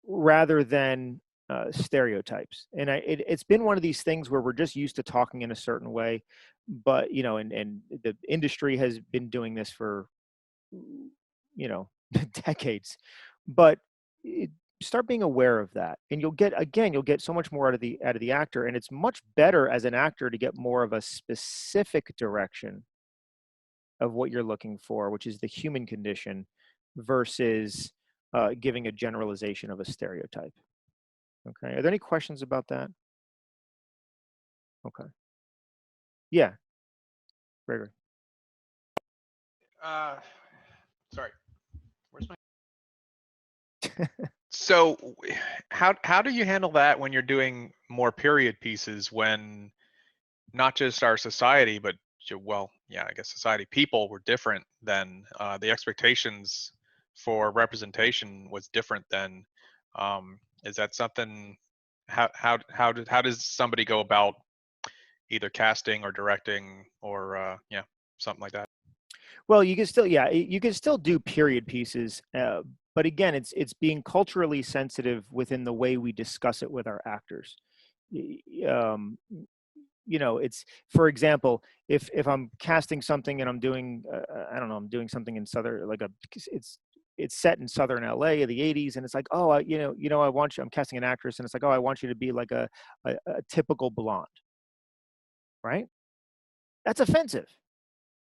rather than stereotypes. And it's been one of these things where we're just used to talking in a certain way, but and the industry has been doing this for decades. But it, start being aware of that, and you'll get so much more out of the actor, and it's much better as an actor to get more of a specific direction of what you're looking for, which is the human condition, versus giving a generalization of a stereotype. Okay. Are there any questions about that? Okay. Yeah, Gregory. Uh, sorry. Where's my? So, how do you handle that when you're doing more period pieces when not just our society, but well, yeah, I guess society, people were different then. The expectations for representation was different then. Is that something? How does somebody go about either casting or directing or yeah, something like that? Well, you can still, yeah, you can still do period pieces, but again, it's being culturally sensitive within the way we discuss it with our actors. Y- Um, it's, for example, if I'm casting something and I'm doing, I don't know, I'm doing something in southern, like it's set in southern LA of the 80s, and it's like, oh, I want you. I'm casting an actress, and it's like, oh, I want you to be like a typical blonde, right? That's offensive.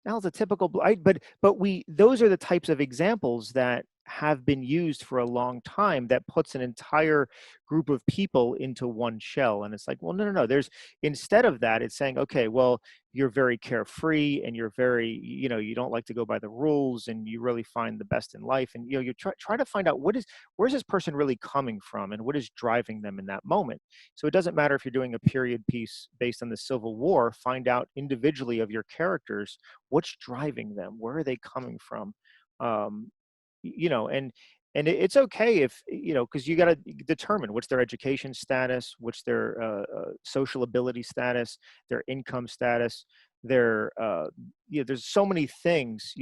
Now it's a typical, but we those are the types of examples that have been used for a long time that puts an entire group of people into one shell. And it's like, well, no, no, no. There's, instead of that, it's saying, okay, well, you're very carefree and you're very, you don't like to go by the rules, and you really find the best in life. And you try to find out where's this person really coming from, and what is driving them in that moment. So it doesn't matter if you're doing a period piece based on the Civil War. Find out individually of your characters, what's driving them, where are they coming from. um, it's okay if, because you got to determine what's their education status, what's their social ability status, their income status, their there's so many things,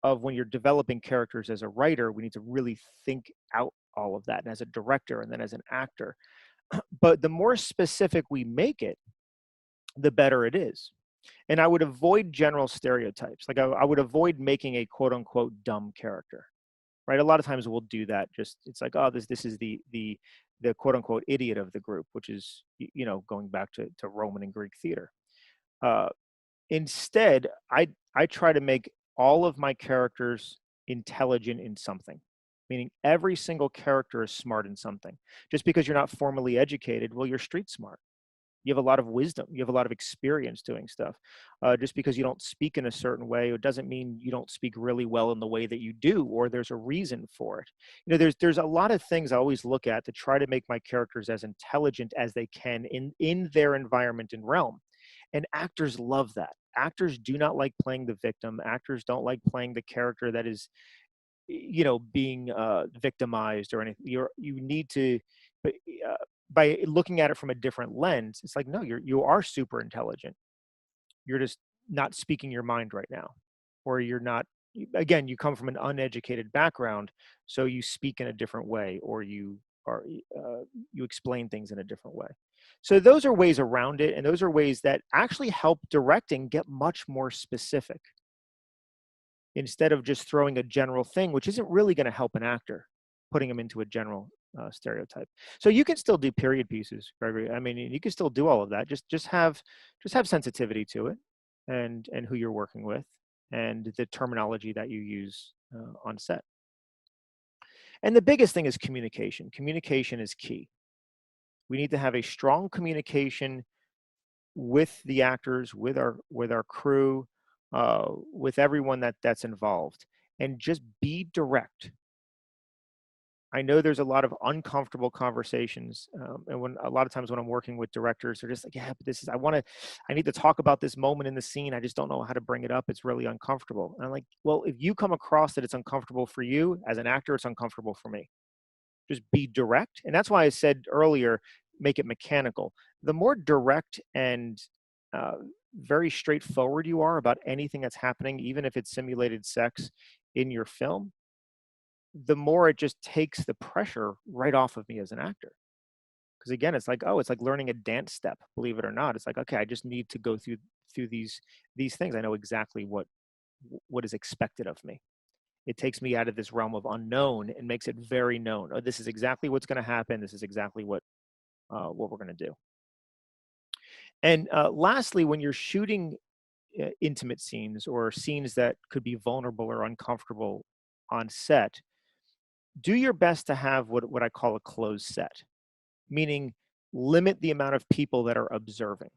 of when you're developing characters as a writer. We need to really think out all of that, and as a director, and then as an actor. But the more specific we make it, the better it is. And I would avoid general stereotypes. Like I would avoid making a quote unquote dumb character, right? A lot of times we'll do that. Just, it's like, oh, this is the quote unquote idiot of the group, which is, going back to Roman and Greek theater. Uh, Instead, I try to make all of my characters intelligent in something, meaning every single character is smart in something. Just because you're not formally educated, well, you're street smart. You have a lot of wisdom. You have a lot of experience doing stuff. Just because you don't speak in a certain way, it doesn't mean you don't speak really well in the way that you do, or there's a reason for it. There's a lot of things I always look at to try to make my characters as intelligent as they can in their environment and realm. And actors love that. Actors do not like playing the victim. Actors don't like playing the character that is, being victimized or anything. You need to, but by looking at it from a different lens, it's like, no, you are super intelligent. You're just not speaking your mind right now, or you're not. Again, you come from an uneducated background, so you speak in a different way, or you explain things in a different way. So those are ways around it, and those are ways that actually help directing get much more specific, instead of just throwing a general thing, which isn't really going to help an actor, putting them into a general stereotype. So you can still do period pieces, Gregory. I mean, you can still do all of that. Just have sensitivity to it, and who you're working with, and the terminology that you use on set. And the biggest thing is communication. Communication is key. We need to have a strong communication with the actors, with our crew, with everyone that's involved, and just be direct. I know there's a lot of uncomfortable conversations, and when a lot of times when I'm working with directors, they're just like, "Yeah, but I need to talk about this moment in the scene. I just don't know how to bring it up. It's really uncomfortable." And I'm like, "Well, if you come across that it's uncomfortable for you as an actor, it's uncomfortable for me. Just be direct." And that's why I said earlier, make it mechanical. The more direct and uh, very straightforward you are about anything that's happening, even if it's simulated sex in your film, the more it just takes the pressure right off of me as an actor. Because again, it's like, oh, it's like learning a dance step, believe it or not. It's like, okay, I just need to go through these things. I know exactly what is expected of me. It takes me out of this realm of unknown and makes it very known. Oh, this is exactly what's going to happen. This is exactly what we're going to do. And lastly, when you're shooting intimate scenes or scenes that could be vulnerable or uncomfortable on set, do your best to have what I call a closed set, meaning limit the amount of people that are observing.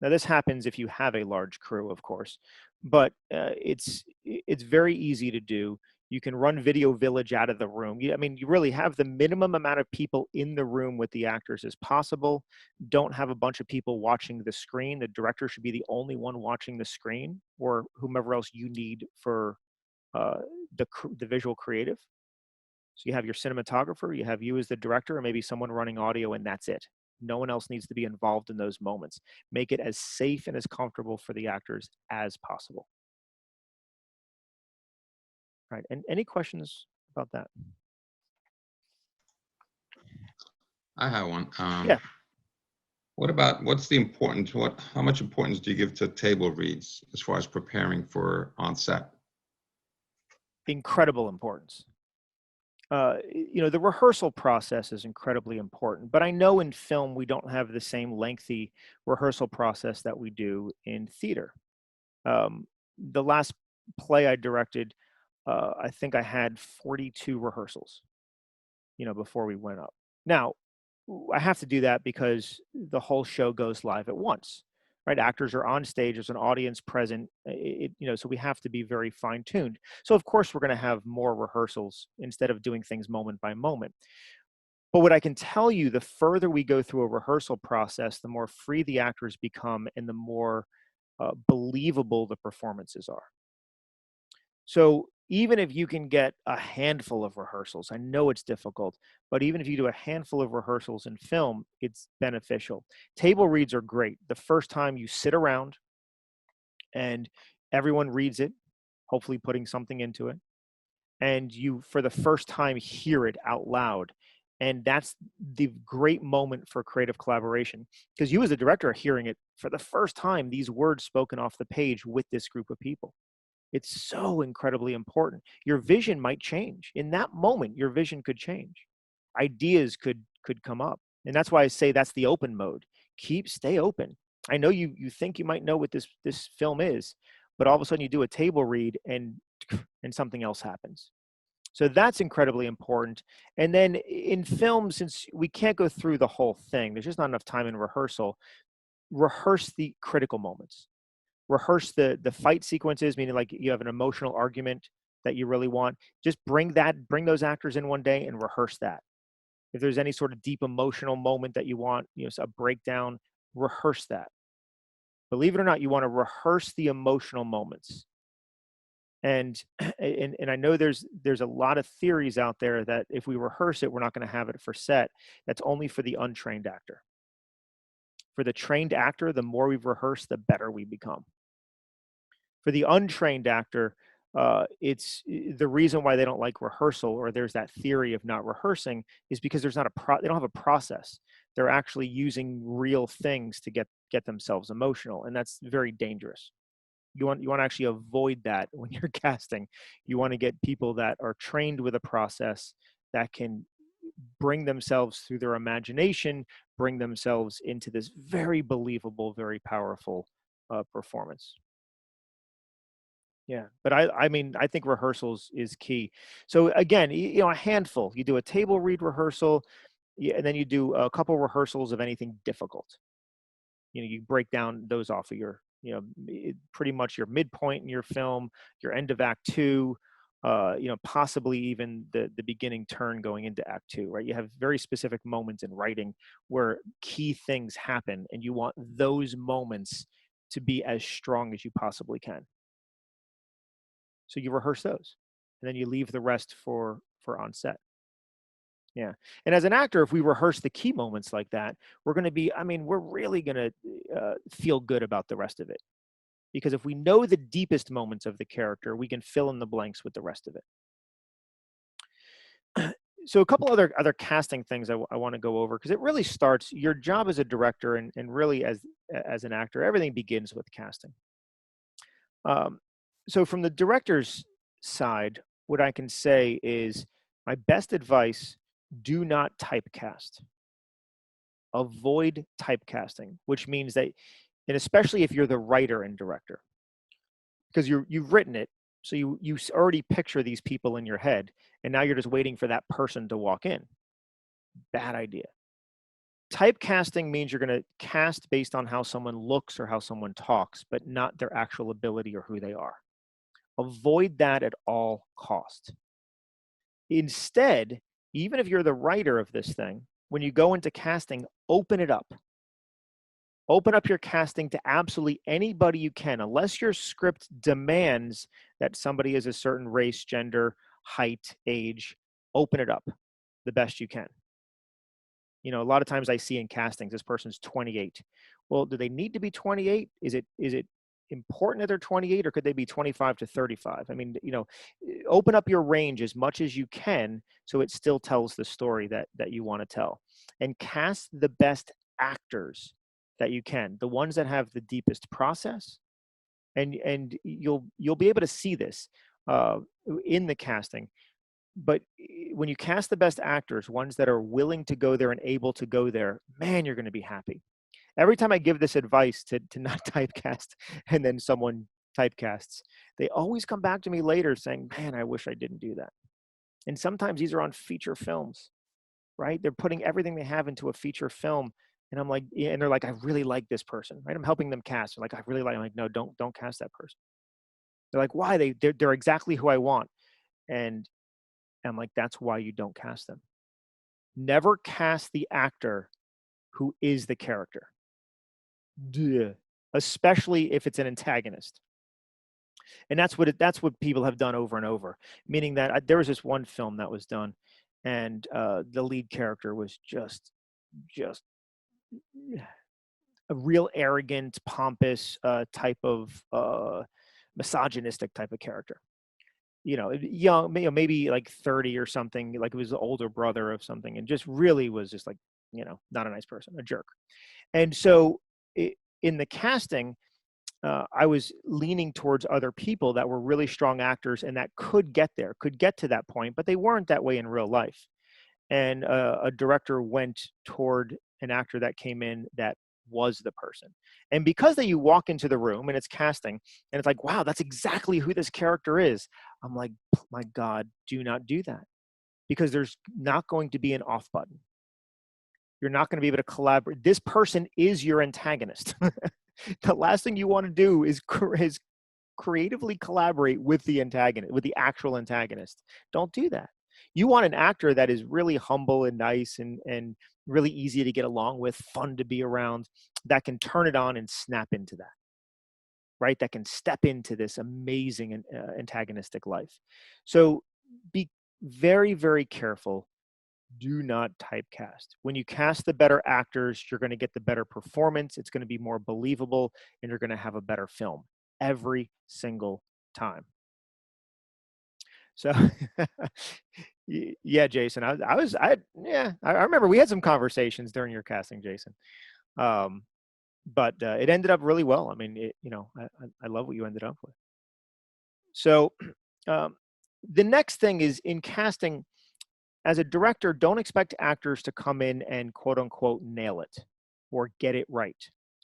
Now, this happens if you have a large crew, of course, but it's very easy to do. You can run Video Village out of the room. I mean, you really have the minimum amount of people in the room with the actors as possible. Don't have a bunch of people watching the screen. The director should be the only one watching the screen, or whomever else you need for uh, the visual creative. So you have your cinematographer, you have you as the director, or maybe someone running audio, and that's it. No one else needs to be involved in those moments. Make it as safe and as comfortable for the actors as possible. Right. And any questions about that? I have one. Yeah, What's the importance? How much importance do you give to table reads as far as preparing for on set? incredible importance. The rehearsal process is incredibly important, but I know in film we don't have the same lengthy rehearsal process that we do in theater. The last play I directed, I think I had 42 rehearsals, before we went up. Now, I have to do that because the whole show goes live at once, right? Actors are on stage, there's an audience present, so we have to be very fine tuned. So, of course, we're going to have more rehearsals instead of doing things moment by moment. But what I can tell you, the further we go through a rehearsal process, the more free the actors become and the more believable the performances are. So even if you can get a handful of rehearsals, I know it's difficult, but even if you do a handful of rehearsals in film, it's beneficial. Table reads are great. The first time you sit around and everyone reads it, hopefully putting something into it, and you, for the first time, hear it out loud. And that's the great moment for creative collaboration because you, as a director, are hearing it for the first time, these words spoken off the page with this group of people. It's so incredibly important. Your vision might change. In that moment, your vision could change. Ideas could come up. And that's why I say that's the open mode. Stay open. I know you think you might know what this film is, but all of a sudden you do a table read and something else happens. So that's incredibly important. And then in film, since we can't go through the whole thing, there's just not enough time in rehearsal. Rehearse the critical moments. Rehearse the fight sequences, meaning like you have an emotional argument that you really want. Just bring those actors in one day and rehearse that. If there's any sort of deep emotional moment that you want, a breakdown, rehearse that. Believe it or not, you want to rehearse the emotional moments. And and I know there's a lot of theories out there that if we rehearse it, we're not going to have it for set. That's only for the untrained actor. For the trained actor, the more we've rehearsed, the better we become. For the untrained actor, it's the reason why they don't like rehearsal, or there's that theory of not rehearsing, is because there's not they don't have a process. They're actually using real things to get themselves emotional, and that's very dangerous. You want to actually avoid that when you're casting. You want to get people that are trained with a process that can bring themselves through their imagination, bring themselves into this very believable, very powerful performance. Yeah, but I mean, I think rehearsals is key. So again, a handful. You do a table read rehearsal, yeah, and then you do a couple rehearsals of anything difficult. You break down those off of your, pretty much your midpoint in your film, your end of act two, possibly even the beginning turn going into act two, right? You have very specific moments in writing where key things happen, and you want those moments to be as strong as you possibly can. So you rehearse those, and then you leave the rest for on set. Yeah. And as an actor, if we rehearse the key moments like that, we're really going to feel good about the rest of it. Because if we know the deepest moments of the character, we can fill in the blanks with the rest of it. So a couple other casting things I want to go over, because it really starts your job as a director, and really as an actor, everything begins with casting. Um, so from the director's side, what I can say is my best advice: do not typecast. Avoid typecasting, which means that, and especially if you're the writer and director, because you've written it, so you already picture these people in your head, and now you're just waiting for that person to walk in. Bad idea. Typecasting means you're going to cast based on how someone looks or how someone talks, but not their actual ability or who they are. Avoid that at all costs. Instead, even if you're the writer of this thing, when you go into casting, open it up. Open up your casting to absolutely anybody you can, unless your script demands that somebody is a certain race, gender, height, age. Open it up the best you can. You know, a lot of times I see in castings, this person's 28. Well, do they need to be 28? Is it important that they're 28, or could they be 25 to 35? I mean, you know, open up your range as much as you can so it still tells the story that you want to tell. And cast the best actors that you can, the ones that have the deepest process, and you'll be able to see this uh, in the casting. But when you cast the best actors, ones that are willing to go there and able to go there, man, you're going to be happy. Every time I give this advice to not typecast, and then someone typecasts, they always come back to me later saying, man, I wish I didn't do that. And sometimes these are on feature films, right? They're putting everything they have into a feature film. And I'm like, yeah, and they're like, I really like this person, right? I'm helping them cast. They're like, I really like, I'm like, no, don't cast that person. They're like, why? They're exactly who I want. And I'm like, that's why you don't cast them. Never cast the actor who is the character. Duh. Especially if it's an antagonist. And that's what people have done over and over. Meaning that there was this one film that was done, and the lead character was just a real arrogant, pompous type of misogynistic type of character. You know, young, maybe like 30 or something, like it was the older brother of something, and just really was just like, you know, not a nice person, a jerk. And so in the casting, I was leaning towards other people that were really strong actors and that could get there, could get to that point, but they weren't that way in real life. And a director went toward an actor that came in that was the person. And because that you walk into the room and it's casting, and it's like, wow, that's exactly who this character is. I'm like, my God, do not do that, because there's not going to be an off button. You're not going to be able to collaborate. This person is your antagonist. The last thing you want to do is creatively collaborate with the antagonist, with the actual antagonist. Don't do that. You want an actor that is really humble and nice, and really easy to get along with, fun to be around, that can turn it on and snap into that, right? That can step into this amazing antagonistic life. So be very, very careful. Do not typecast. When you cast the better actors, you're going to get the better performance. It's going to be more believable, and you're going to have a better film every single time. So, yeah, Jason, I remember we had some conversations during your casting, Jason. But it ended up really well. I mean, I love what you ended up with. So, the next thing is, in casting, as a director, don't expect actors to come in and quote unquote nail it or get it right.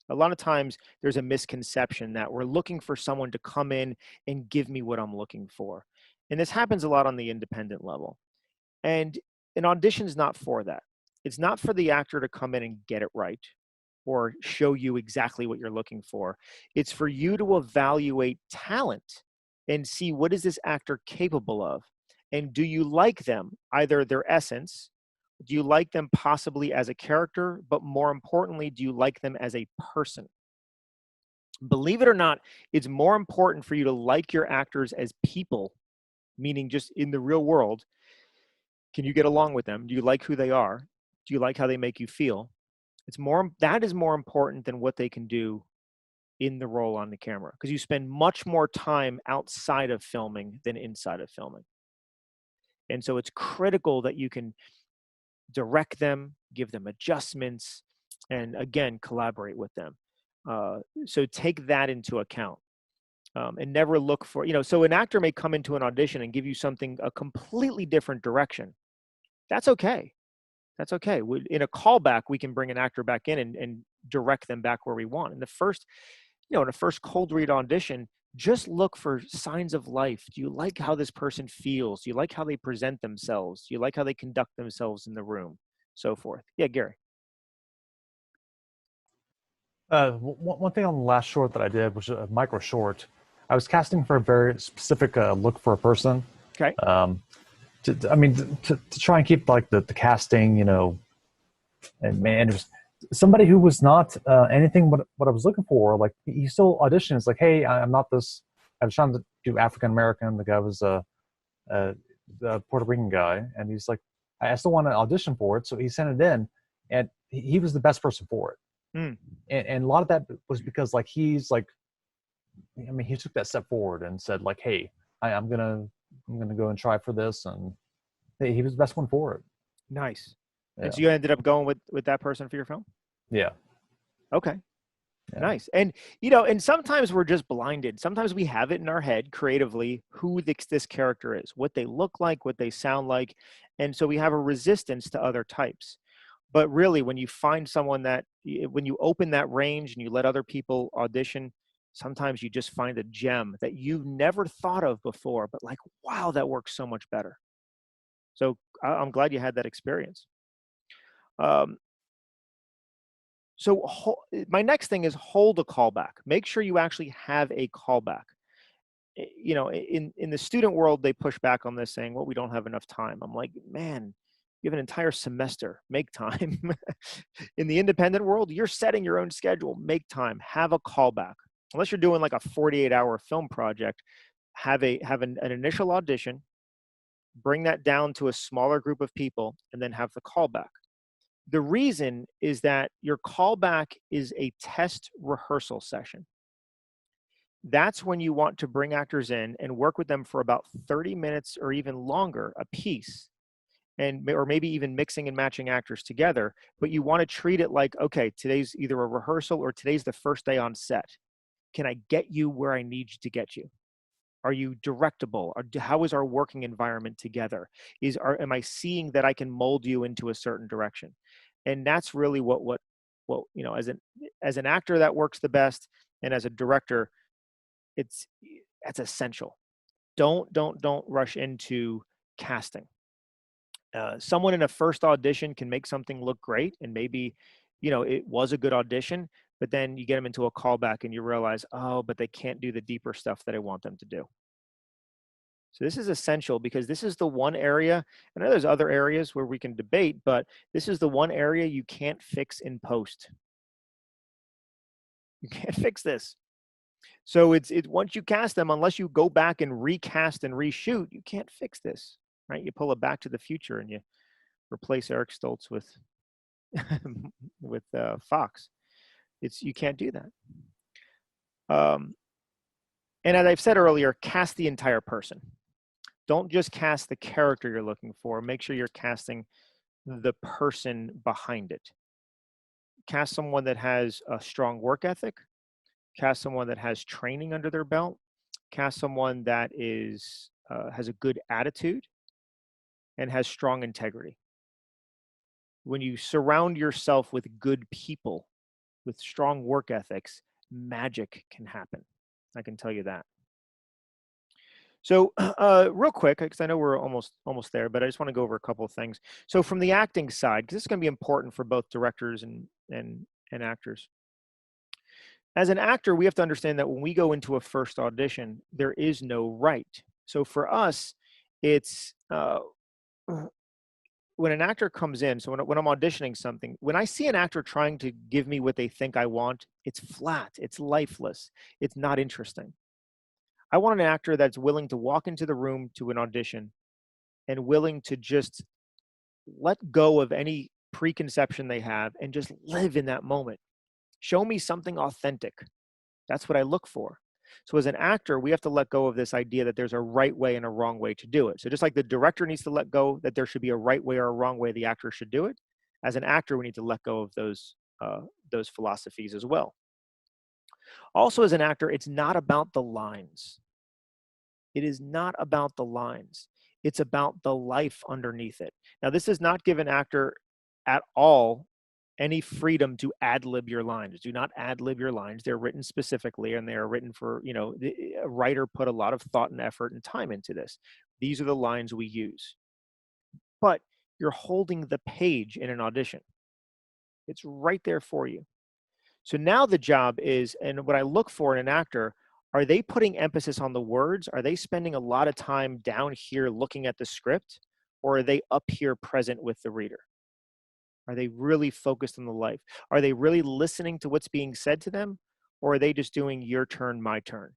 A lot of times there's a misconception that we're looking for someone to come in and give me what I'm looking for. And this happens a lot on the independent level. And an audition is not for that. It's not for the actor to come in and get it right or show you exactly what you're looking for. It's for you to evaluate talent and see, what is this actor capable of? And do you like them, either their essence? Do you like them possibly as a character? But more importantly, do you like them as a person? Believe it or not, it's more important for you to like your actors as people, meaning just in the real world. Can you get along with them? Do you like who they are? Do you like how they make you feel? That is more important than what they can do in the role on the camera, because you spend much more time outside of filming than inside of filming. And so it's critical that you can direct them, give them adjustments, and again, collaborate with them. So take that into account. And never look for, so an actor may come into an audition and give you something, a completely different direction. That's okay. That's okay. In a callback, we can bring an actor back in and direct them back where we want. In the first cold read audition, just look for signs of life. Do you like how this person feels? Do you like how they present themselves? Do you like how they conduct themselves in the room? So forth. Yeah, Gary. One thing on the last short that I did, which is a micro short, I was casting for a very specific look for a person. Okay. To try and keep like the casting, and man, just somebody who was not anything what I was looking for. Like he still auditions, like, hey, I'm not this. I was trying to do African American. The guy was the Puerto Rican guy, and he's like, I still want to audition for it. So he sent it in, and he was the best person for it. And a lot of that was because like he's like, I mean, he took that step forward and said like, hey, I'm gonna go and try for this, and hey, he was the best one for it. Nice. Yeah. And so you ended up going with that person for your film? Yeah. Okay. Yeah. Nice. And, and sometimes we're just blinded. Sometimes we have it in our head creatively who this character is, what they look like, what they sound like. And so we have a resistance to other types. But really, when you find someone when you open that range and you let other people audition, sometimes you just find a gem that you've never thought of before, but like, wow, that works so much better. So I'm glad you had that experience. So my next thing is hold a callback. Make sure you actually have a callback. In the student world, they push back on this saying, well, we don't have enough time. I'm like, man, you have an entire semester, make time. In the independent world, you're setting your own schedule, make time, have a callback. Unless you're doing like a 48-hour film project, have an initial audition, bring that down to a smaller group of people, and then have the callback. The reason is that your callback is a test rehearsal session. That's when you want to bring actors in and work with them for about 30 minutes or even longer a piece, or maybe even mixing and matching actors together. But you want to treat it like, okay, today's either a rehearsal or today's the first day on set. Can I get you where I need to get you? Are you directable? How is our working environment together? Am I seeing that I can mold you into a certain direction? And that's really what as an actor that works the best, and as a director, that's essential. Don't rush into casting. Someone in a first audition can make something look great, and maybe it was a good audition, but then you get them into a callback and you realize, oh, but they can't do the deeper stuff that I want them to do. So this is essential, because this is the one area, I know there's other areas where we can debate, but this is the one area you can't fix in post. You can't fix this. So it's once you cast them, unless you go back and recast and reshoot, you can't fix this, right? You pull it Back to the Future and you replace Eric Stoltz with Fox. You can't do that. And as I've said earlier, cast the entire person. Don't just cast the character you're looking for. Make sure you're casting the person behind it. Cast someone that has a strong work ethic. Cast someone that has training under their belt. Cast someone that has a good attitude and has strong integrity. When you surround yourself with good people, with strong work ethics, magic can happen. I can tell you that. So real quick, because I know we're almost there, but I just want to go over a couple of things. So from the acting side, because this is going to be important for both directors and actors. As an actor, we have to understand that when we go into a first audition, there is no right. So for us, it's when an actor comes in, so when I'm auditioning something, when I see an actor trying to give me what they think I want, it's flat, it's lifeless, it's not interesting. I want an actor that's willing to walk into the room to an audition and willing to just let go of any preconception they have and just live in that moment. Show me something authentic. That's what I look for. So as an actor, we have to let go of this idea that there's a right way and a wrong way to do it. So just like the director needs to let go that there should be a right way or a wrong way the actor should do it, as an actor, we need to let go of those philosophies as well. Also, as an actor, it's not about the lines. It is not about the lines. It's about the life underneath it. Now, this does not give an actor at all any freedom to ad-lib your lines. Do not ad-lib your lines. They're written specifically, and they are written for, a writer put a lot of thought and effort and time into this. These are the lines we use. But you're holding the page in an audition. It's right there for you. So now the job is, and what I look for in an actor, are they putting emphasis on the words? Are they spending a lot of time down here looking at the script? Or are they up here present with the reader? Are they really focused on the life? Are they really listening to what's being said to them? Or are they just doing your turn, my turn?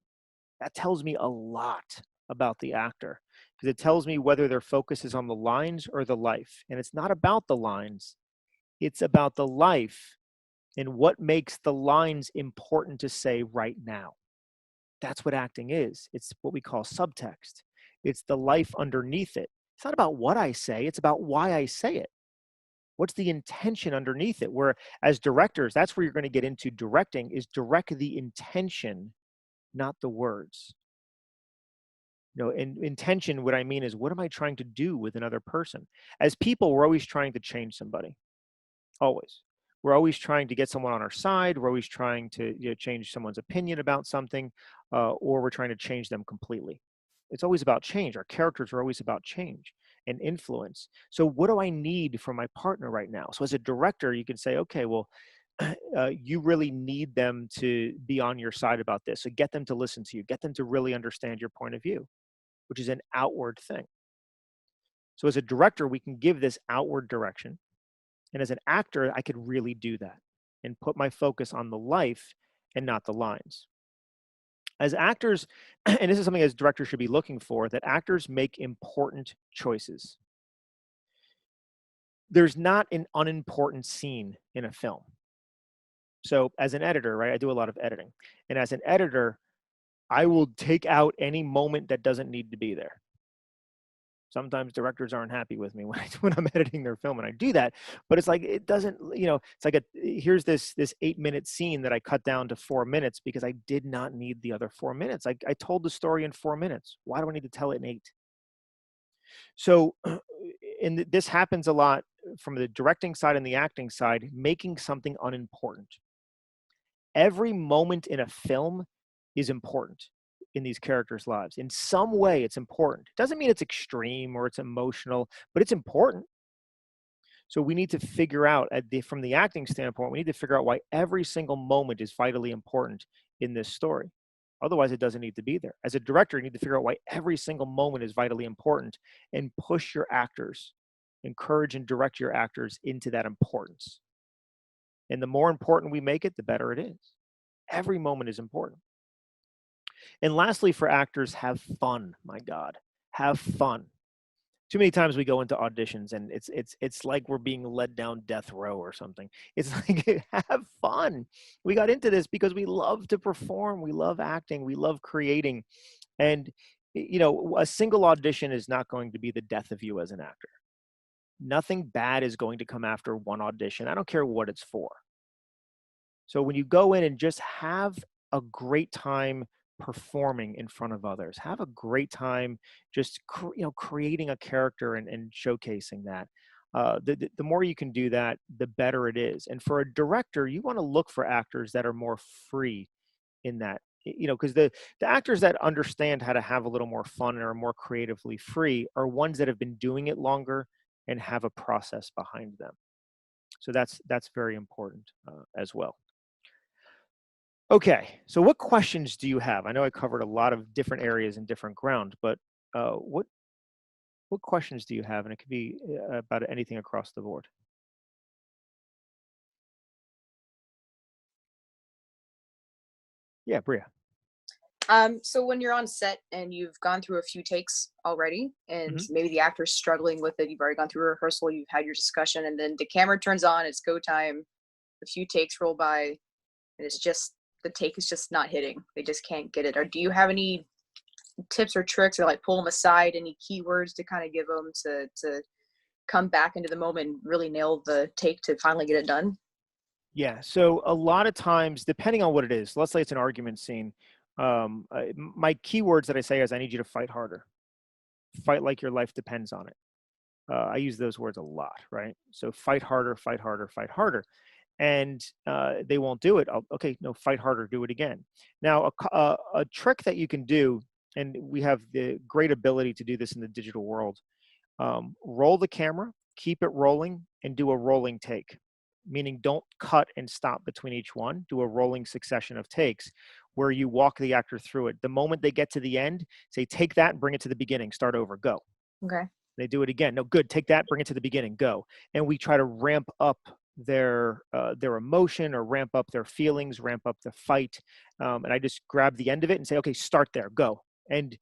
That tells me a lot about the actor, because it tells me whether their focus is on the lines or the life. And it's not about the lines. It's about the life and what makes the lines important to say right now. That's what acting is. It's what we call subtext. It's the life underneath it. It's not about what I say, it's about why I say it. What's the intention underneath it? Where as directors, that's where you're going to get into directing, is direct the intention, not the words. In intention, what I mean is, what am I trying to do with another person? As people, we're always trying to change somebody. Always. We're always trying to get someone on our side. We're always trying to change someone's opinion about something, or we're trying to change them completely. It's always about change. Our characters are always about change and influence. So what do I need from my partner right now? So as a director, you can say, okay, well, you really need them to be on your side about this. So get them to listen to you. Get them to really understand your point of view, which is an outward thing. So as a director, we can give this outward direction. And as an actor, I could really do that and put my focus on the life and not the lines. As actors, and this is something as directors should be looking for, that actors make important choices. There's not an unimportant scene in a film. So as an editor, right, I do a lot of editing. And as an editor, I will take out any moment that doesn't need to be there. Sometimes directors aren't happy with me when I'm editing their film, and I do that. But it's like, it doesn't, it's like here's this 8-minute scene that I cut down to 4 minutes because I did not need the other 4 minutes. I told the story in 4 minutes. Why do I need to tell it in 8? So, and this happens a lot from the directing side and the acting side, making something unimportant. Every moment in a film is important in these characters' lives. In some way, it's important. It doesn't mean it's extreme or it's emotional, but it's important. So we need to figure out, from the acting standpoint, we need to figure out why every single moment is vitally important in this story. Otherwise, it doesn't need to be there. As a director, you need to figure out why every single moment is vitally important and push your actors, encourage and direct your actors into that importance. And the more important we make it, the better it is. Every moment is important. And lastly, for actors, have fun. My God, have fun. Too many times we go into auditions and it's like we're being led down death row or something. It's like, have fun. We got into this because we love to perform. We love acting. We love creating. And, a single audition is not going to be the death of you as an actor. Nothing bad is going to come after one audition. I don't care what it's for. So when you go in and just have a great time performing in front of others, have a great time just creating a character and showcasing that. The more you can do that, the better it is. And for a director, you want to look for actors that are more free in that, because the actors that understand how to have a little more fun and are more creatively free are ones that have been doing it longer and have a process behind them. So that's very important as well. Okay, so what questions do you have? I know I covered a lot of different areas and different ground, but what questions do you have? And it could be about anything across the board. Yeah, Bria. So when you're on set and you've gone through a few takes already, and Mhm. maybe the actor's struggling with it, you've already gone through rehearsal, you've had your discussion, and then the camera turns on, it's go time, a few takes roll by, and it's just the take is just not hitting. They just can't get it. Or do you have any tips or tricks, or like pull them aside, any keywords to kind of give them to come back into the moment and really nail the take to finally get it done? Yeah. So a lot of times, depending on what it is, let's say it's an argument scene. My keywords that I say is, I need you to fight harder, fight like your life depends on it. I use those words a lot, right? So fight harder, fight harder, fight harder. And they won't do it. Okay, no, fight harder, do it again. Now, a trick that you can do, and we have the great ability to do this in the digital world, roll the camera, keep it rolling, and do a rolling take. Meaning don't cut and stop between each one. Do a rolling succession of takes where you walk the actor through it. The moment they get to the end, say, take that and bring it to the beginning, start over, go. Okay. They do it again. No, good. Take that, bring it to the beginning, go. And we try to ramp up their emotion, or ramp up their feelings, ramp up the fight. And I just grab the end of it and say, okay, start there, go. And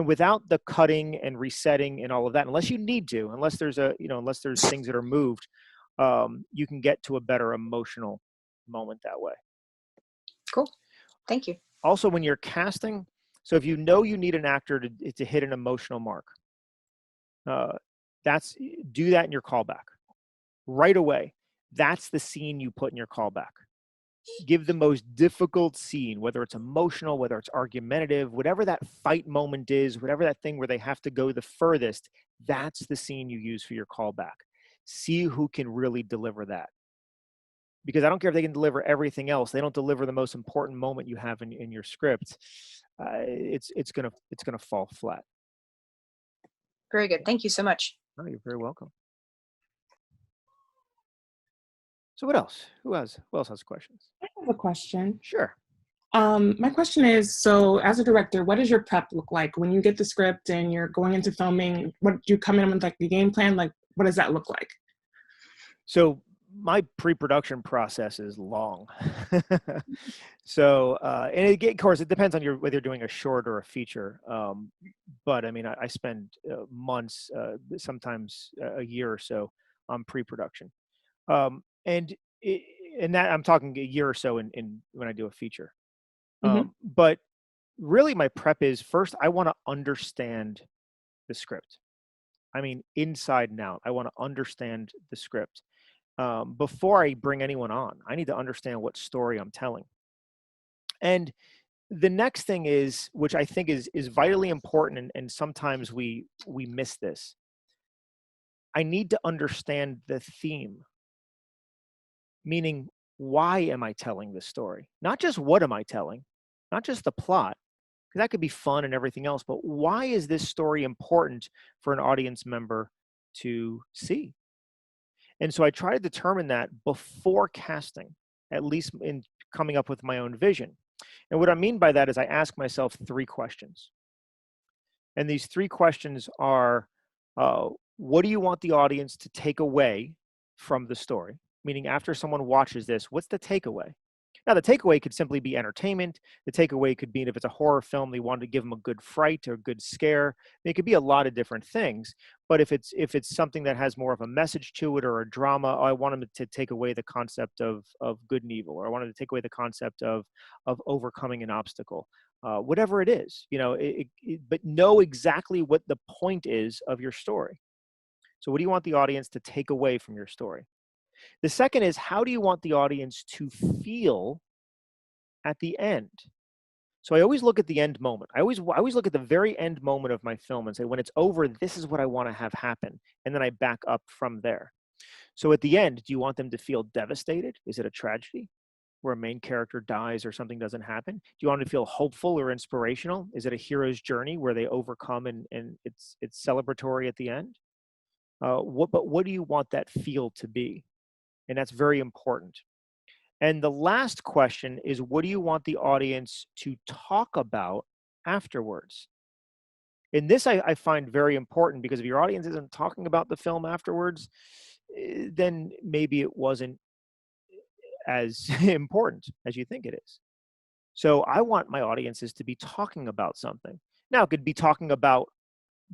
without the cutting and resetting and all of that, unless you need to, unless there's unless there's things that are moved, you can get to a better emotional moment that way. Cool. Thank you. Also, when you're casting, so if you know you need an actor to hit an emotional mark, do that in your callback right away. That's the scene you put in your callback. Give the most difficult scene, whether it's emotional, whether it's argumentative, whatever that fight moment is, whatever that thing where they have to go the furthest, that's the scene you use for your callback. See who can really deliver that. Because I don't care if they can deliver everything else, they don't deliver the most important moment you have in your script, it's gonna fall flat. Very good. Thank you so much. Oh, you're very welcome. So what else? Who else has questions? I have a question. Sure. My question is, so as a director, what does your prep look like when you get the script and you're going into filming? What do you come in with, like the game plan? Like, what does that look like? So my pre-production process is long. So, and again, of course, it depends on whether you're doing a short or a feature. But I mean, I spend months, sometimes a year or so on pre-production. And that I'm talking a year or so in when I do a feature. But really my prep is, first, I want to understand the script. I mean, inside and out. I want to understand the script. Before I bring anyone on, I need to understand what story I'm telling. And the next thing is, which I think is vitally important, and sometimes we miss this. I need to understand the theme. Meaning, why am I telling this story? Not just what am I telling, not just the plot, because that could be fun and everything else, but why is this story important for an audience member to see? And so I try to determine that before casting, at least in coming up with my own vision. And what I mean by that is I ask myself 3 questions. And these 3 questions are, what do you want the audience to take away from the story? Meaning, after someone watches this, what's the takeaway? Now, the takeaway could simply be entertainment. The takeaway could be, if it's a horror film, they wanted to give them a good fright or a good scare. It could be a lot of different things. But if it's something that has more of a message to it, or a drama, I want them to take away the concept of good and evil, or I want them to take away the concept of overcoming an obstacle. Whatever it is, but know exactly what the point is of your story. So what do you want the audience to take away from your story? The second is, how do you want the audience to feel at the end? So I always look at the end moment. I always look at the very end moment of my film and say, when it's over, this is what I want to have happen. And then I back up from there. So at the end, do you want them to feel devastated? Is it a tragedy where a main character dies or something doesn't happen? Do you want them to feel hopeful or inspirational? Is it a hero's journey where they overcome and it's celebratory at the end? But what do you want that feel to be? And that's very important. And the last question is, what do you want the audience to talk about afterwards? And this I find very important, because if your audience isn't talking about the film afterwards, then maybe it wasn't as important as you think it is. So I want my audiences to be talking about something. Now, it could be talking about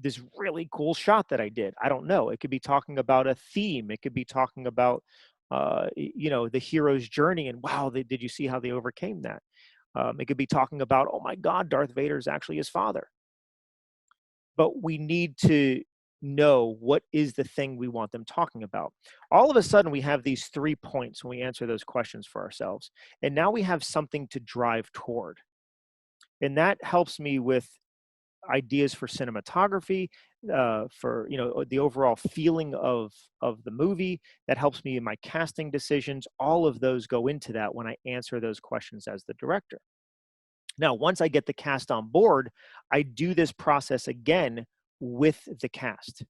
this really cool shot that I did. I don't know. It could be talking about a theme. It could be talking about, the hero's journey, and wow, did you see how they overcame that? It could be talking about, oh my God, Darth Vader is actually his father. But we need to know what is the thing we want them talking about. All of a sudden, we have these 3 points when we answer those questions for ourselves. And now we have something to drive toward. And that helps me with ideas for cinematography, for the overall feeling of the movie. That helps me in my casting decisions. All of those go into that when I answer those questions as the director. Now, once I get the cast on board, I do this process again with the cast.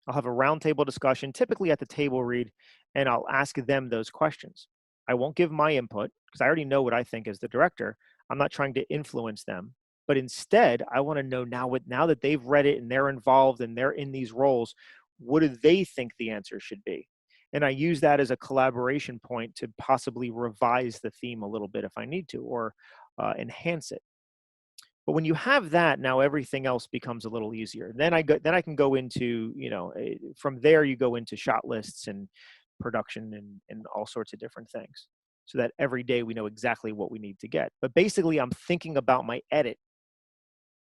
I'll have a roundtable discussion, typically at the table read, and I'll ask them those questions. I won't give my input because I already know what I think as the director. I'm not trying to influence them, but instead, I want to know now that they've read it and they're involved and they're in these roles, what do they think the answer should be? And I use that as a collaboration point to possibly revise the theme a little bit if I need to, or enhance it. But when you have that, now everything else becomes a little easier. Then I can go into, from there you go into shot lists and production and all sorts of different things, so that every day we know exactly what we need to get. But basically, I'm thinking about my edit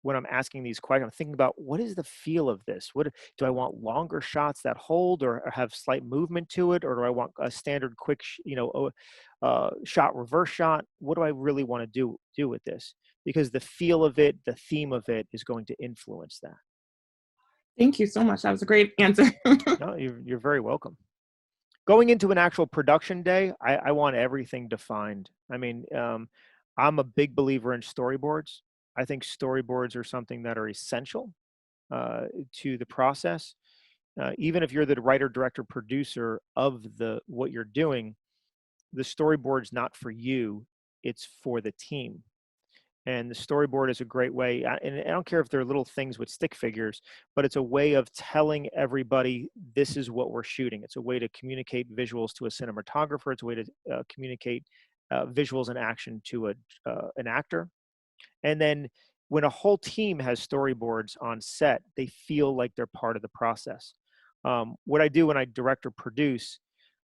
when I'm asking these questions. I'm thinking about, what is the feel of this? What do I want? Longer shots that hold or have slight movement to it, or do I want a standard quick, shot, reverse shot? What do I really want to do with this? Because the feel of it, the theme of it, is going to influence that. Thank you so much. That was a great answer. No, you're very welcome. Going into an actual production day, I want everything defined. I mean, I'm a big believer in storyboards. I think storyboards are something that are essential to the process. Even if you're the writer, director, producer of what you're doing, the storyboard's not for you, it's for the team. And the storyboard is a great way, and I don't care if they're little things with stick figures, but it's a way of telling everybody this is what we're shooting. It's a way to communicate visuals to a cinematographer. It's a way to communicate visuals and action to an actor. And then when a whole team has storyboards on set, they feel like they're part of the process. What I do when I direct or produce,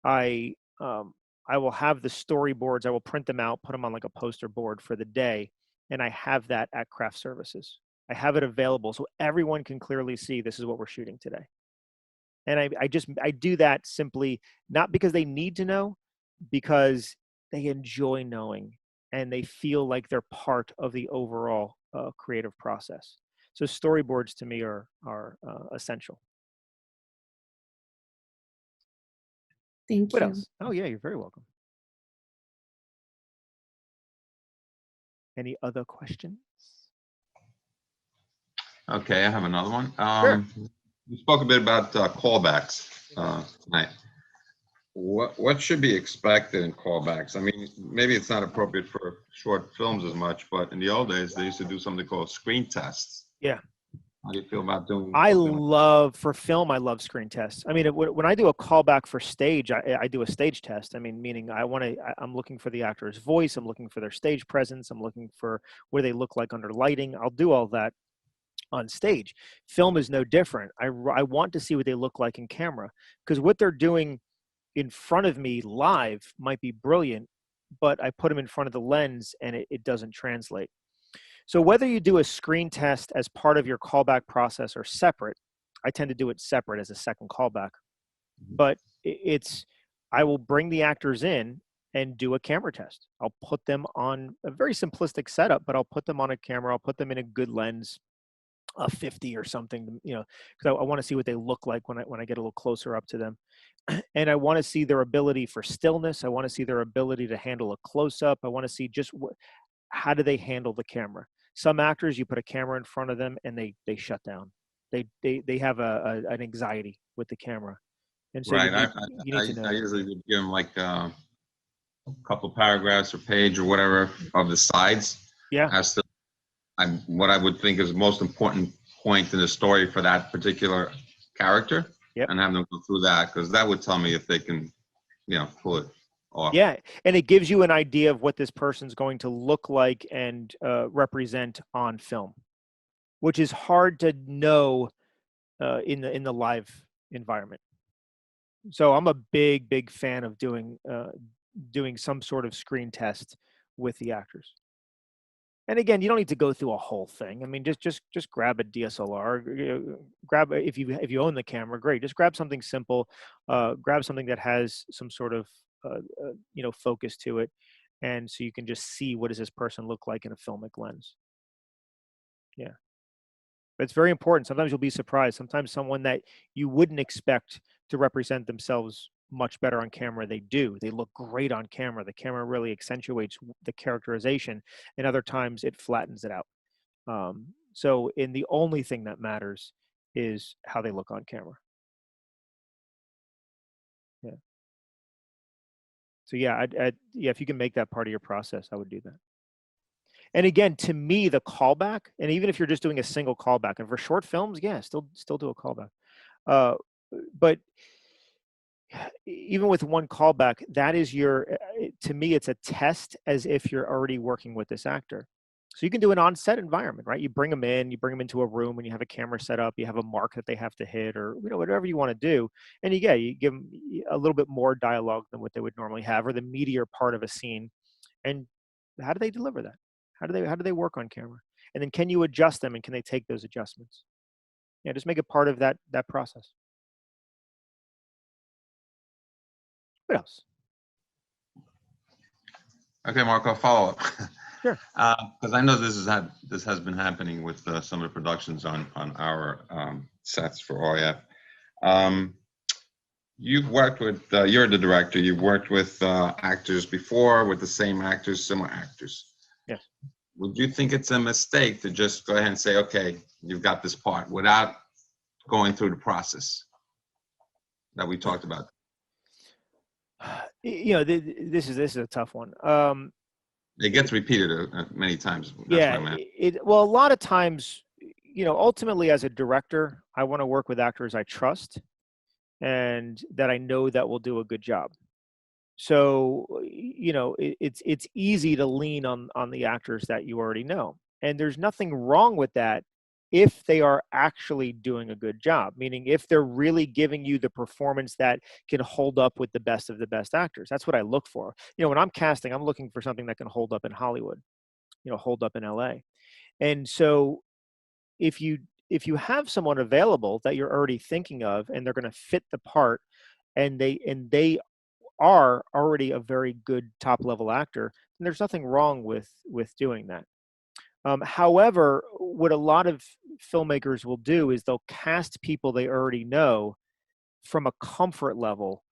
I will have the storyboards. I will print them out, put them on like a poster board for the day, and I have that at craft services. I have it available so everyone can clearly see this is what we're shooting today. And I do that simply not because they need to know, because they enjoy knowing and they feel like they're part of the overall creative process. So storyboards to me are essential. Thank What you. else? Oh yeah, you're very welcome. Any other questions? Okay, I have another one. Sure. You spoke a bit about callbacks tonight. What should be expected in callbacks? I mean, maybe it's not appropriate for short films as much, but in the old days, they used to do something called screen tests. Yeah. How do you feel about doing I something like love, for film, I love screen tests. I mean, when I do a callback for stage, I do a stage test. I mean, meaning I'm looking for the actor's voice. I'm looking for their stage presence. I'm looking for what they look like under lighting. I'll do all that on stage. Film is no different. I want to see what they look like in camera, because what they're doing in front of me live might be brilliant, but I put them in front of the lens and it doesn't translate. So whether you do a screen test as part of your callback process or separate, I tend to do it separate as a second callback. But I will bring the actors in and do a camera test. I'll put them on a very simplistic setup, but I'll put them on a camera. I'll put them in a good lens, a 50 or something, because I want to see what they look like when I get a little closer up to them. And I want to see their ability for stillness. I want to see their ability to handle a close-up. I want to see just how do they handle the camera. Some actors, you put a camera in front of them and they shut down. They have an anxiety with the camera, and so right? you need to know I that. usually would give them like a couple paragraphs or page or whatever of the sides Yeah. as to what I would think is the most important point in the story for that particular character. Yep. And have them go through that, because that would tell me if they can, pull it off. Yeah, and it gives you an idea of what this person's going to look like and represent on film, which is hard to know in the live environment. So I'm a big fan of doing some sort of screen test with the actors. And again, you don't need to go through a whole thing. I mean, just grab a DSLR. Grab if you own the camera, great. Just grab something simple. Grab something that has some sort of focus to it, and so you can just see what does this person look like in a filmic lens. Yeah, but it's very important. Sometimes you'll be surprised. Sometimes someone that you wouldn't expect to represent themselves much better on camera, they do. They look great on camera. The camera really accentuates the characterization, and other times it flattens it out. So in the only thing that matters is how they look on camera. Yeah. So yeah, if you can make that part of your process, I would do that. And again, to me, the callback, and even if you're just doing a single callback, and for short films, yeah, still do a callback. But even with one callback, that is to me, it's a test as if you're already working with this actor. So you can do an on-set environment, right? You bring them into a room and you have a camera set up, you have a mark that they have to hit, or whatever you want to do. And you give them a little bit more dialogue than what they would normally have, or the meatier part of a scene. And how do they deliver that? How do they work on camera? And then can you adjust them, and can they take those adjustments? Yeah, just make it part of that process. What else? Okay, Mark, I'll follow up. Sure. Because I know this has been happening with some of the productions on our sets for OIF. You've worked with, you're the director, you've worked with actors before, with the same actors, similar actors. Yes. Would you think it's a mistake to just go ahead and say, okay, you've got this part without going through the process that we talked about? This is a tough one. It gets repeated many times. That's well, a lot of times, ultimately as a director, I want to work with actors I trust and that I know that will do a good job. So, it's easy to lean on the actors that you already know. And there's nothing wrong with that if they are actually doing a good job, meaning if they're really giving you the performance that can hold up with the best of the best actors. That's what I look for. When I'm casting, I'm looking for something that can hold up in Hollywood, hold up in LA. And so if you have someone available that you're already thinking of and they're going to fit the part, and they are already a very good top level actor, then there's nothing wrong with doing that. However, what a lot of filmmakers will do is they'll cast people they already know from a comfort level,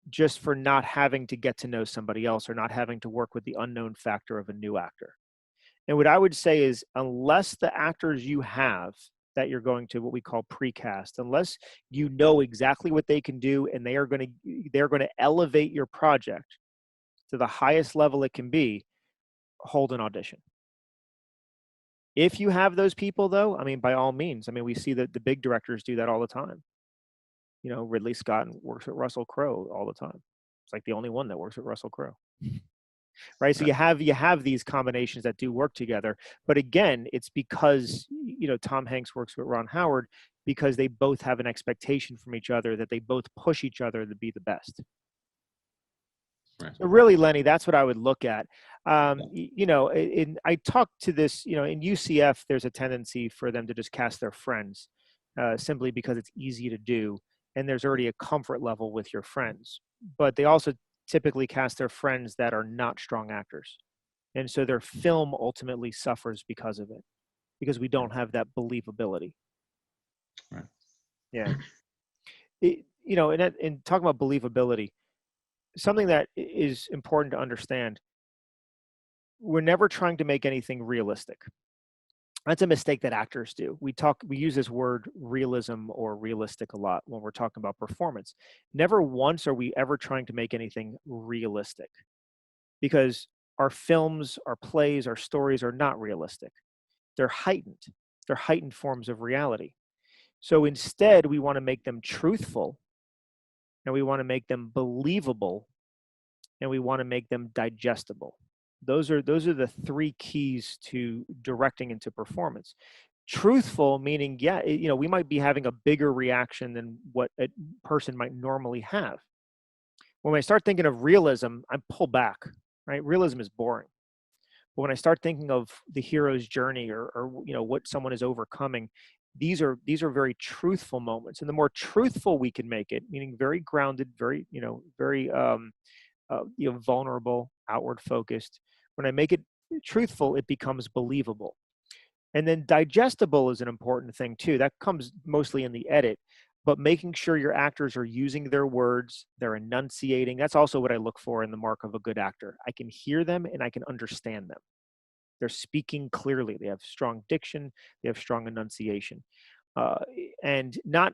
just for not having to get to know somebody else or not having to work with the unknown factor of a new actor. And what I would say is, unless the actors you have that you're going to what we call precast, unless you know exactly what they can do and they're going to elevate your project to the highest level it can be, hold an audition. If you have those people, though, I mean, by all means. I mean, we see that the big directors do that all the time. Ridley Scott works with Russell Crowe all the time. It's like the only one that works with Russell Crowe. Right. So you have these combinations that do work together. But again, it's because, Tom Hanks works with Ron Howard because they both have an expectation from each other that they both push each other to be the best. Right. So really, Lenny, that's what I would look at. I talked to this, in UCF, there's a tendency for them to just cast their friends simply because it's easy to do. And there's already a comfort level with your friends. But they also typically cast their friends that are not strong actors. And so their film ultimately suffers because of it, because we don't have that believability. Right. Yeah. And talking about believability, something that is important to understand, we're never trying to make anything realistic. That's a mistake that actors do. We use this word realism or realistic a lot when we're talking about performance. Never once are we ever trying to make anything realistic, because our films, our plays, our stories are not realistic. They're heightened. They're heightened forms of reality. So instead, we want to make them truthful, and we want to make them believable, and we want to make them digestible. Those are the three keys to directing into performance. Truthful, meaning, we might be having a bigger reaction than what a person might normally have. When I start thinking of realism, I pull back, right? Realism is boring. But when I start thinking of the hero's journey, or what someone is overcoming, these are very truthful moments. And the more truthful we can make it, meaning very grounded, very very vulnerable, outward focused. When I make it truthful, it becomes believable. And then digestible is an important thing too. That comes mostly in the edit, but making sure your actors are using their words, they're enunciating. That's also what I look for in the mark of a good actor. I can hear them and I can understand them. They're speaking clearly. They have strong diction. They have strong enunciation, uh, and not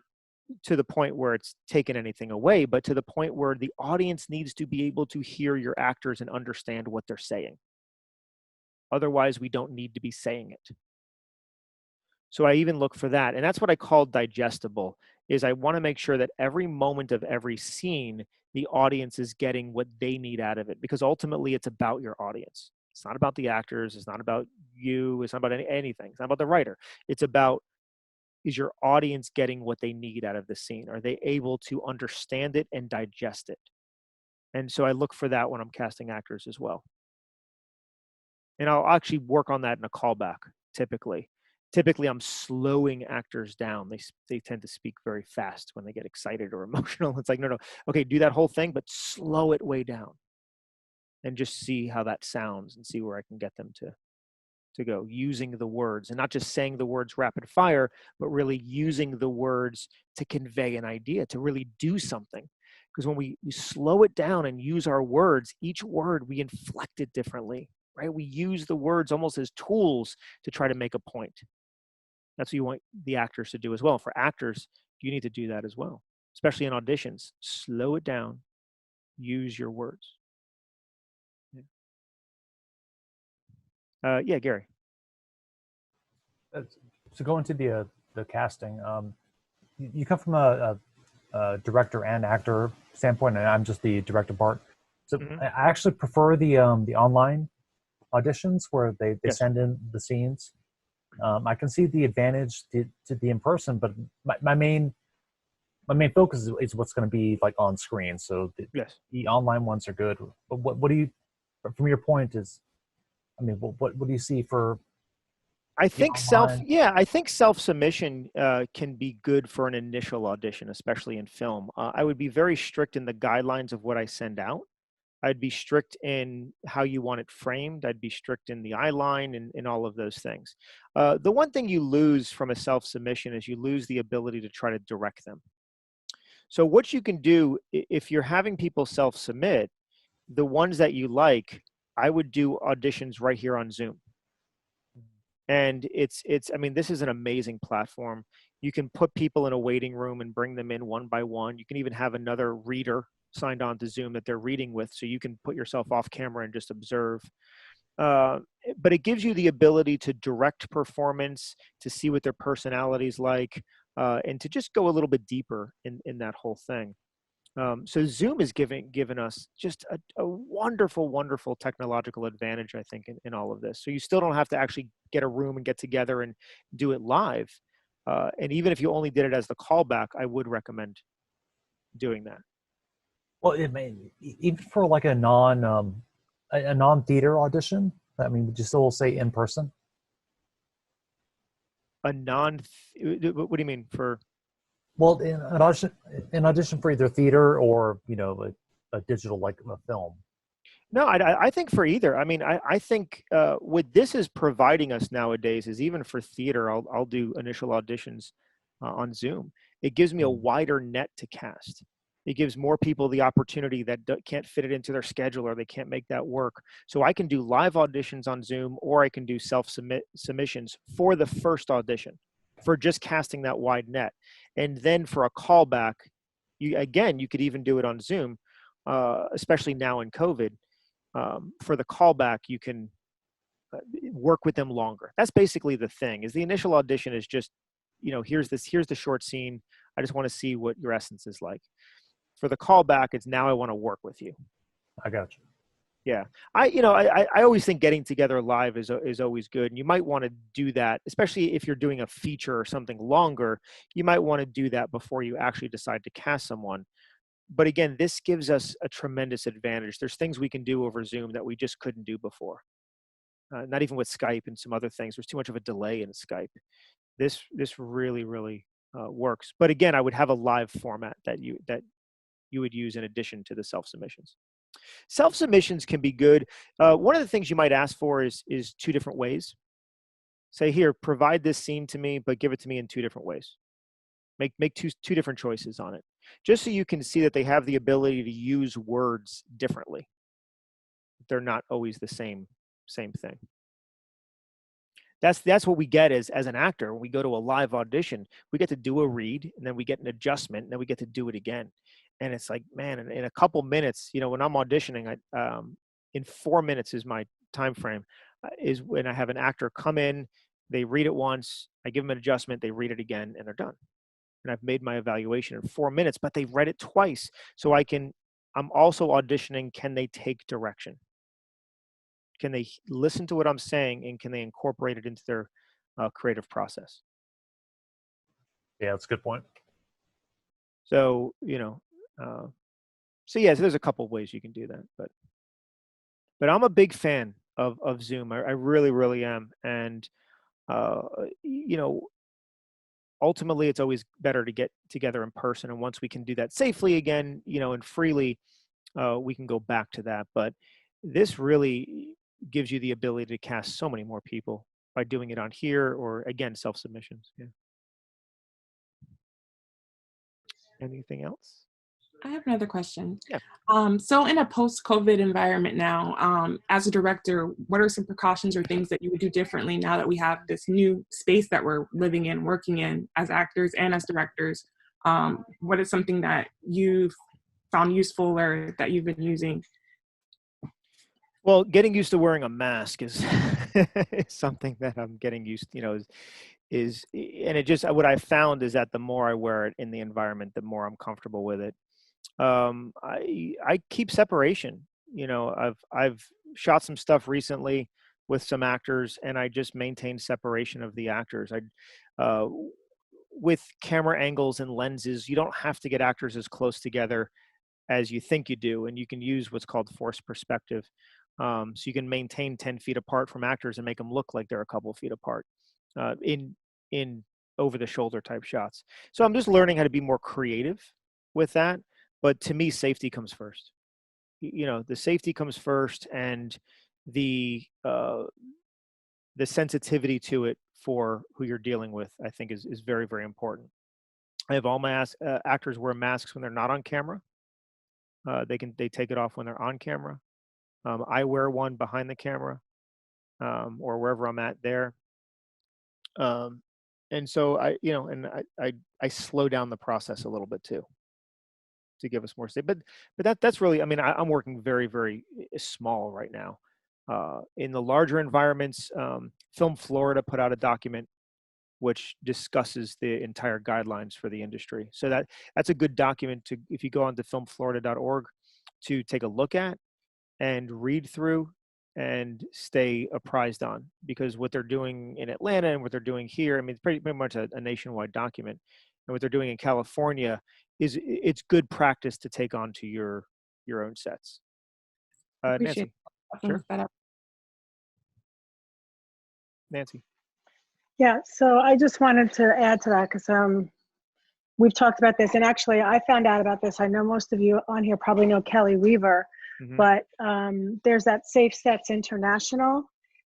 to the point where it's taken anything away, but to the point where the audience needs to be able to hear your actors and understand what they're saying. Otherwise, we don't need to be saying it. So I even look for that. And that's what I call digestible, is I want to make sure that every moment of every scene, the audience is getting what they need out of it, because ultimately it's about your audience. It's not about the actors. It's not about you. It's not about anything. It's not about the writer. It's about, is your audience getting what they need out of the scene? Are they able to understand it and digest it? And so I look for that when I'm casting actors as well. And I'll actually work on that in a callback typically. Typically, I'm slowing actors down. They tend to speak very fast when they get excited or emotional. It's like, no, okay, do that whole thing, but slow it way down and just see how that sounds and see where I can get them to go, using the words and not just saying the words rapid fire, but really using the words to convey an idea, to really do something. Because when we slow it down and use our words, each word we inflect it differently, right? We use the words almost as tools to try to make a point. That's what you want the actors to do as well. For actors, you need to do that as well, especially in auditions. Slow it down, use your words. Yeah, Gary. To go into the casting, you come from a director and actor standpoint, and I'm just the director part. So Mhm. I actually prefer the online auditions where they Yes. send in the scenes. I can see the advantage to the in person, but my main focus is what's going to be like on screen. So Yes. the online ones are good. But what do you, from your point, is, I mean, what do you see for I the think online? I think self-submission can be good for an initial audition, especially in film. I would be very strict in the guidelines of what I send out. I'd be strict in how you want it framed. I'd be strict in the eye line and all of those things. The one thing you lose from a self-submission is you lose the ability to try to direct them. So what you can do, if you're having people self-submit, the ones that you like, I would do auditions right here on Zoom. And I mean, this is an amazing platform. You can put people in a waiting room and bring them in one by one. You can even have another reader signed on to Zoom that they're reading with, so you can put yourself off camera and just observe. But it gives you the ability to direct performance, to see what their personality's like, and to just go a little bit deeper in that whole thing. So Zoom is given us just a wonderful, wonderful technological advantage, I think, in all of this. So you still don't have to actually get a room and get together and do it live. And even if you only did it as the callback, I would recommend doing that. Well, it may, even for like a non theater audition. I mean, would you still say in person? A non, what do you mean for? Well, in audition for either theater or a digital like a film. No, I think for either. I mean, I think what this is providing us nowadays is, even for theater, I'll do initial auditions on Zoom. It gives me a wider net to cast. It gives more people the opportunity that can't fit it into their schedule, or they can't make that work. So I can do live auditions on Zoom, or I can do submissions for the first audition, for just casting that wide net. And then for a callback, you could even do it on Zoom, especially now in COVID. For the callback, you can work with them longer. That's basically the thing. Is the initial audition is just, here's the short scene. I just want to see what your essence is like. For the callback, it's now I want to work with you. I got you. Yeah, I always think getting together live is always good, and you might want to do that, especially if you're doing a feature or something longer. You might want to do that before you actually decide to cast someone. But again, this gives us a tremendous advantage. There's things we can do over Zoom that we just couldn't do before. not even with Skype and some other things. There's too much of a delay in Skype. This really, really works. But again, I would have a live format that you would use in addition to the self-submissions. Self-submissions can be good. One of the things you might ask for is 2 different ways. Say, here, provide this scene to me, but give it to me in 2 different ways. Make two different choices on it, just so you can see that they have the ability to use words differently. They're not always the same thing. That's what we get as an actor. When we go to a live audition, we get to do a read, and then we get an adjustment, and then we get to do it again. And it's like, man, in a couple minutes, when I'm auditioning, in 4 minutes is my time frame, is when I have an actor come in, they read it once, I give them an adjustment, they read it again, and they're done. And I've made my evaluation in 4 minutes, but they've read it twice. So I'm also auditioning, can they take direction? Can they listen to what I'm saying, and can they incorporate it into their creative process? Yeah, that's a good point. So, so there's a couple of ways you can do that, but I'm a big fan of Zoom. I really, really am. And, ultimately it's always better to get together in person. And once we can do that safely again, and freely, we can go back to that. But this really gives you the ability to cast so many more people by doing it on here, or again, self-submissions. Yeah. Anything else? I have another question. Yeah. So in a post-COVID environment now, as a director, what are some precautions or things that you would do differently now that we have this new space that we're living in, working in as actors and as directors? What is something that you've found useful or that you've been using? Well, getting used to wearing a mask is, is something that I'm getting used to, and it just, what I found is that the more I wear it in the environment, the more I'm comfortable with it. I keep separation. I've shot some stuff recently with some actors, and I just maintain separation of the actors. With camera angles and lenses, you don't have to get actors as close together as you think you do, and you can use what's called forced perspective. So you can maintain 10 feet apart from actors and make them look like they're a couple of feet apart in over the shoulder type shots. So I'm just learning how to be more creative with that. But to me, safety comes first. The safety comes first, and the sensitivity to it for who you're dealing with, I think, is very, very important. I have all my actors wear masks when they're not on camera. They take it off when they're on camera. I wear one behind the camera, or wherever I'm at there. And so I slow down the process a little bit too, to give us more space. But that's really, I'm working very, very small right now. In the larger environments, Film Florida put out a document which discusses the entire guidelines for the industry. So that's a good document if you go on to filmflorida.org, to take a look at and read through and stay apprised on, because what they're doing in Atlanta and what they're doing here, it's pretty much a nationwide document. And what they're doing in California it's good practice to take on to your own sets. Nancy. Sure. Nancy. Yeah, so I just wanted to add to that, because we've talked about this, and actually I found out about this. I know most of you on here probably know Kelly Weaver, but there's that Safe Sets International.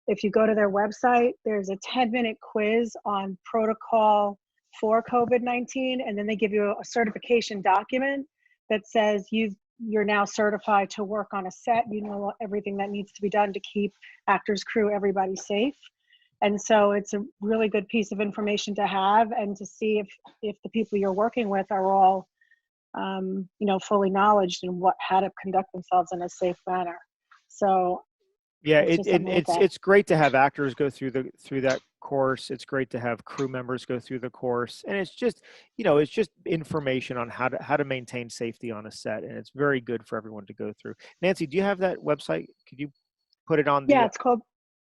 If you go to their website, there's a 10-minute quiz on protocol for COVID-19, and then they give you a certification document that says you're now certified to work on a set. You know everything that needs to be done to keep actors, crew, everybody safe. And so it's a really good piece of information to have, and to see if the people you're working with are all fully knowledged in how to conduct themselves in a safe manner. So yeah, it's great to have actors go through that course. It's great to have crew members go through the course, and it's just information on how to maintain safety on a set, and it's very good for everyone to go through. Nancy, do you have that website? Could you put it on the? Yeah, it's called.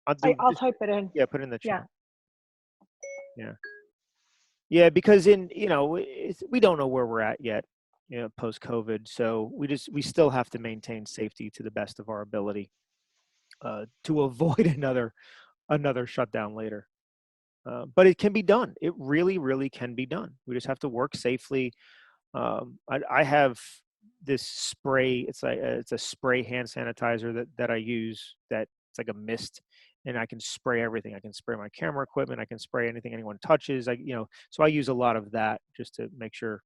I'll type it in. Yeah, put it in the chat. Yeah, because we don't know where we're at yet, post COVID. So we still have to maintain safety to the best of our ability. to avoid another shutdown later. But it can be done. It really, really can be done. We just have to work safely. I have this spray. It's a spray hand sanitizer that I use. That it's like a mist, and I can spray everything. I can spray my camera equipment. I can spray anything anyone touches. So I use a lot of that just to make sure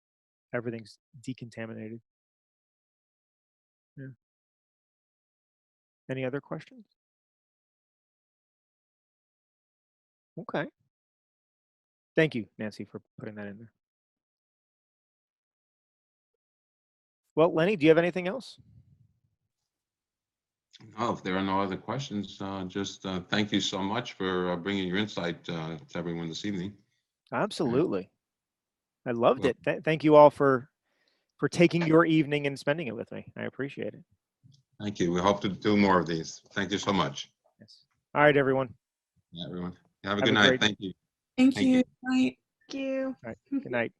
everything's decontaminated. Yeah. Any other questions? Okay. Thank you, Nancy, for putting that in there. Well, Lenny, do you have anything else? No, if there are no other questions, just thank you so much for bringing your insight to everyone this evening. Absolutely. I loved Well, it. Thank you all for taking your evening and spending it with me. I appreciate it. thank you. We hope to do more of these. Thank you so much. Yes. All right, everyone. Yeah, everyone. Have a Have good a night. great- Thank you. Thank Thank you. you. Bye. Thank you. All right. Good night.